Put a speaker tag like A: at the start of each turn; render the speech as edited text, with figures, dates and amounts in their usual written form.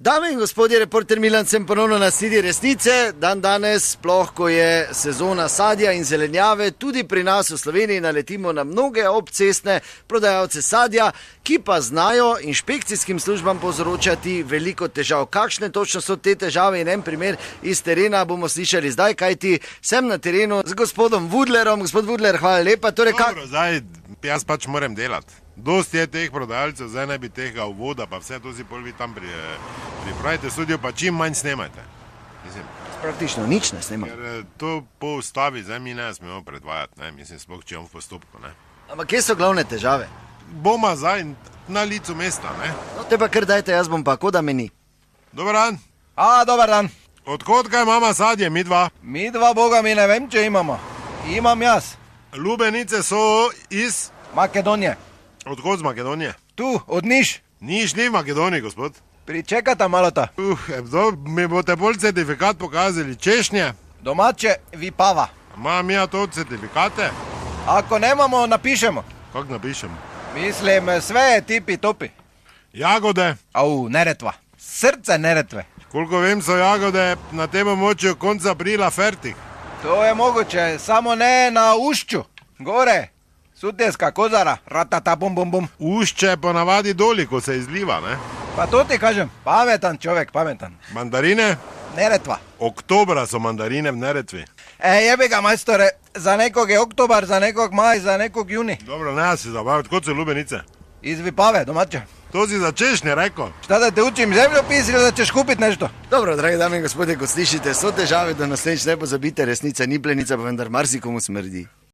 A: Dame in gospodje, reporter Milan sem ponovno na Sidi resnice. Dan danes, sploh ko je sezona sadja in zelenjave, tudi pri nas v Sloveniji naletimo na mnoge obcestne prodajalce sadja, ki pa znajo inšpekcijskim službam povzročati veliko težav. Kakšne točno so te težave in en primer iz terena bomo slišali zdaj, kajti sem na terenu z gospodom Vudlerom. Gospod Vudler, hvala lepa.
B: Dobro, zdaj jaz pač moram delati. Dosti je teh prodajalcev, zdaj ne bi tega uvoda, pa vse to si pol vi tam pripravite studio, pa čim manj snemajte.
A: Praktično nič ne snemamo.
B: Ker to po ustavi zdaj mi ne smemo predvajati, ne? Mislim, sploh če v postopku. Ne?
A: Ampak kje so glavne težave?
B: Boma zdaj na licu mesta. Ne?
A: No, te pa kar dajte, jaz bom pa, koda meni.
B: Dobar dan.
C: Dobar dan.
B: Odkot kaj imamo sadje, mi dva?
C: Mi dva, boga mi ne vem, če imamo. Imam jaz.
B: Lubenice so iz...
C: Makedonije.
B: Odkot z Makedonije?
C: Tu, od Niš.
B: Niš ni v Makedoniji, gospod.
C: Pričekata malo ta.
B: Mi boste bolj certifikat pokazali. Češnje?
C: Domače Vipava.
B: Imam ja to certifikate?
C: Ako nemamo, napišemo.
B: Kako napišemo?
C: Mislim, sve tipi topi.
B: Jagode?
C: Neretva. Srce Neretve.
B: Koliko vem, so jagode na tem območju konca aprila fertik.
C: To je mogoče, samo ne na Ušću. Gore. Sutjeska kozara, ratata bum bum bum.
B: Ušče ponavadi doli, ko se izliva, ne?
C: Pa to ti kažem, pametan čovjek, pametan.
B: Mandarine?
C: Neretva.
B: Oktobra so mandarine v Neretvi.
C: Jebi ga, majstore, za nekog je oktobar, za nekog maj, za nekog juni.
B: Dobro, ne si zabaviti, kot so lubenice?
C: Iz Vipave, domače.
B: To si za češnje rekao.
C: Šta da te učim zemljopis ili da ćeš kupiti nešto?
A: Dobro, dragi dame in gospodje, ko slišite, so težave, da naslednjič ne pozabite, resnica ni plenica, pa vendar marsikomu smrdi.